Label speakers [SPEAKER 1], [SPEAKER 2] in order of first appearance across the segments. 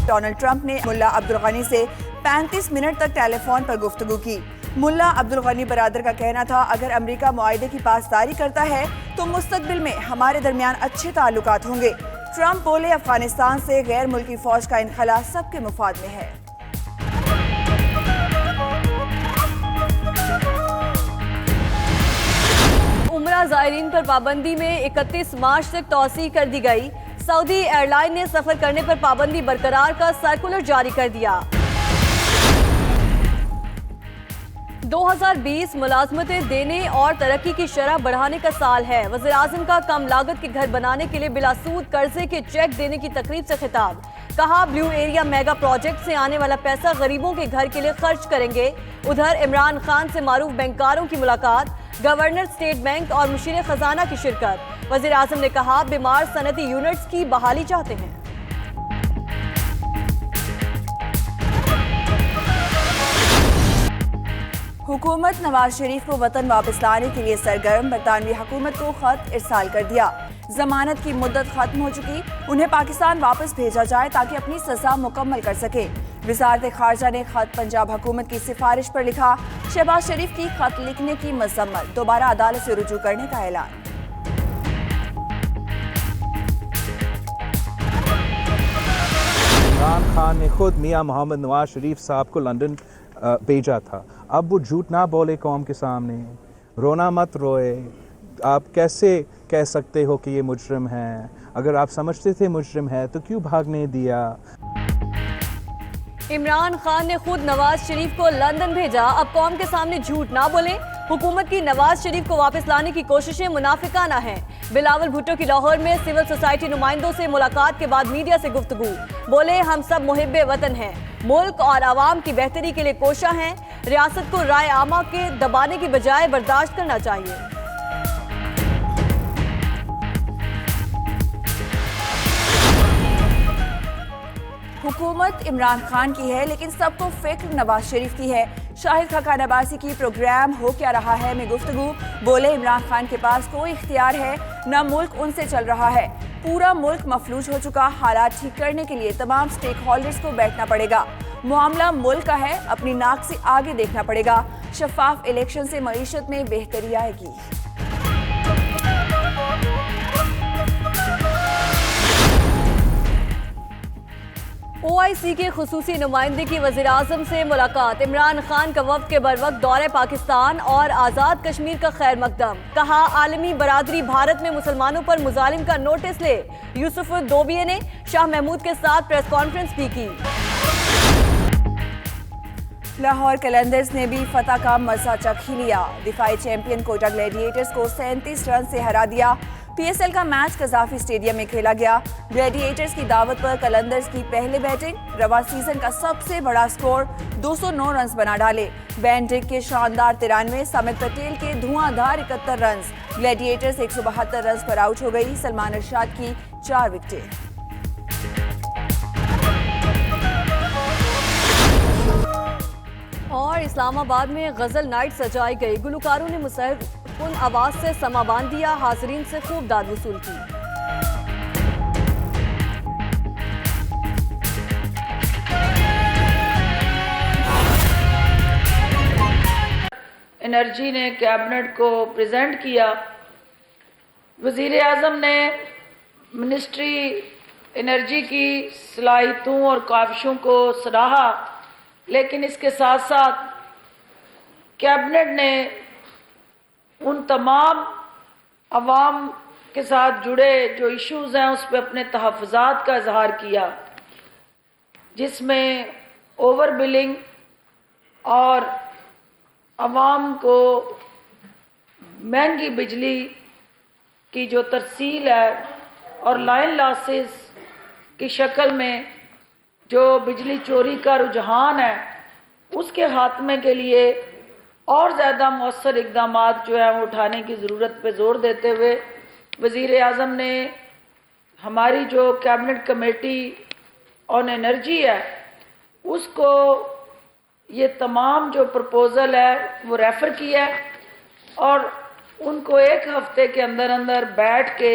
[SPEAKER 1] Donald Trump نے ملا عبدالغنی سے 35 منٹ تک ٹیلی فون پر گفتگو کی۔ ملا عبدالغنی برادر کا کہنا تھا اگر امریکہ معاہدے کی پاسداری کرتا ہے تو مستقبل میں ہمارے درمیان اچھے تعلقات ہوں گے۔ ٹرمپ بولے افغانستان سے غیر ملکی فوج کا انخلا سب کے مفاد میں ہے۔
[SPEAKER 2] عمرہ زائرین پر پابندی میں 31 مارچ تک توسیع کر دی گئی۔ سعودی ایئر لائن نے سفر کرنے پر پابندی برقرار کا سرکولر جاری کر دیا۔ 2020 ملازمتیں دینے اور ترقی کی شرح بڑھانے کا سال ہے۔ وزیراعظم کا کم لاگت کے گھر بنانے کے لیے بلا سود قرضے کے چیک دینے کی تقریب سے خطاب۔ کہا بلیو ایریا میگا پروجیکٹ سے آنے والا پیسہ غریبوں کے گھر کے لیے خرچ کریں گے۔ ادھر عمران خان سے معروف بینکاروں کی ملاقات، گورنر اسٹیٹ بینک اور مشیر خزانہ کی شرکت۔ وزیراعظم نے کہا بیمار صنعتی یونٹس کی بحالی چاہتے ہیں۔
[SPEAKER 1] حکومت نواز شریف کو وطن واپس لانے کے لیے سرگرم، برطانوی حکومت کو خط ارسال کر دیا۔ ضمانت کی مدت ختم ہو چکی، انہیں پاکستان واپس بھیجا جائے تاکہ اپنی سزا مکمل کر سکیں۔ وزارت خارجہ نے خط پنجاب حکومت کی سفارش پر لکھا، شہباز شریف کی خط لکھنے کی مذمت، دوبارہ عدالت سے رجوع کرنے کا اعلان۔
[SPEAKER 3] عمران خان نے خود میاں محمد نواز شریف صاحب کو لندن بھیجا تھا۔ اب وہ جھوٹ نہ بولے قوم کے سامنے، رونا مت روئے۔ آپ کیسے کہہ سکتے ہو کہ یہ مجرم ہے؟ اگر آپ سمجھتے تھے مجرم ہے تو کیوں بھاگنے دیا؟
[SPEAKER 2] عمران خان نے خود نواز شریف کو لندن بھیجا، اب قوم کے سامنے جھوٹ نہ بولیں۔ حکومت کی نواز شریف کو واپس لانے کی کوششیں منافقانہ ہیں۔ بلاول بھٹو کی لاہور میں سول سوسائٹی نمائندوں سے ملاقات کے بعد میڈیا سے گفتگو، بولے ہم سب محب وطن ہیں، ملک اور عوام کی بہتری کے لیے کوشاں ہیں، ریاست کو رائے عامہ کے دبانے کی بجائے برداشت کرنا چاہیے۔
[SPEAKER 1] حکومت عمران خان کی ہے لیکن سب کو فکر نواز شریف کی ہے۔ شاہد خاقان عباسی کی پروگرام ہو کیا رہا ہے میں گفتگو، بولے عمران خان کے پاس کوئی اختیار ہے نہ ملک ان سے چل رہا ہے، پورا ملک مفلوج ہو چکا، حالات ٹھیک کرنے کے لیے تمام سٹیک ہولڈرز کو بیٹھنا پڑے گا، معاملہ ملک کا ہے، اپنی ناک سے آگے دیکھنا پڑے گا، شفاف الیکشن سے معیشت میں بہتری آئے گی۔
[SPEAKER 2] او آئی سی کے خصوصی نمائندے کی وزیراعظم سے ملاقات، عمران خان کا وفد کے بروقت دورہ پاکستان اور آزاد کشمیر کا خیر مقدم، کہا عالمی برادری بھارت میں مسلمانوں پر مظالم کا نوٹس لے۔ یوسف دوبیے نے شاہ محمود کے ساتھ پریس کانفرنس بھی کی۔
[SPEAKER 1] لاہور قلندرز نے بھی فتح کا مزہ چکھ ہی لیا، دفاعی چیمپئن کوئٹہ گلیڈیٹرز کو 37 رن سے ہرا دیا۔ پی ایس ایل کا میچ قذافی اسٹیڈیم میں کھیلا گیا، گلیڈیٹرز کی دعوت پر قلندرز کی پہلے بیٹنگ، رواں سیزن کا سب سے بڑا سکور 209 رنز بنا ڈالے، بین ڈک کے شاندار 93، سمت پٹیل کے دھواں دھار 71 رنز، گلیڈیٹرز 172 رنز پر آؤٹ ہو گئی، سلمان ارشاد کی 4 وکٹیں۔
[SPEAKER 2] اور اسلام آباد میں غزل نائٹ سجائی گئی، گلوکاروں نے مسحر کن آواز سے سما باندھ دیا، حاضرین سے خوب داد وصول کی۔
[SPEAKER 4] انرجی نے کیبنٹ کو پریزنٹ کیا، وزیر اعظم نے منسٹری انرجی کی صلاحیتوں اور کاوشوں کو سراہا، لیکن اس کے ساتھ ساتھ کیبنٹ نے ان تمام عوام کے ساتھ جڑے جو ایشوز ہیں اس پہ اپنے تحفظات کا اظہار کیا، جس میں اوور بلنگ اور عوام کو مہنگی بجلی کی جو ترسیل ہے اور لائن لاسز کی شکل میں جو بجلی چوری کا رجحان ہے اس کے خاتمے کے لیے اور زیادہ مؤثر اقدامات جو ہیں وہ اٹھانے کی ضرورت پہ زور دیتے ہوئے وزیر اعظم نے ہماری جو کیبنٹ کمیٹی آن انرجی ہے اس کو یہ تمام جو پرپوزل ہے وہ ریفر کیا ہے اور ان کو 1 ہفتے کے اندر اندر بیٹھ کے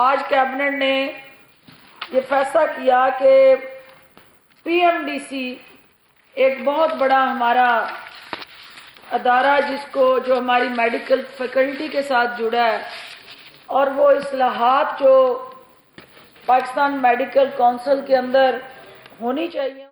[SPEAKER 4] آج کیبنٹ نے یہ فیصلہ کیا کہ PMDC ایک بہت بڑا ہمارا ادارہ جو ہماری میڈیکل فیکلٹی کے ساتھ جڑا ہے، اور وہ اصلاحات جو پاکستان میڈیکل کونسل کے اندر ہونی چاہیے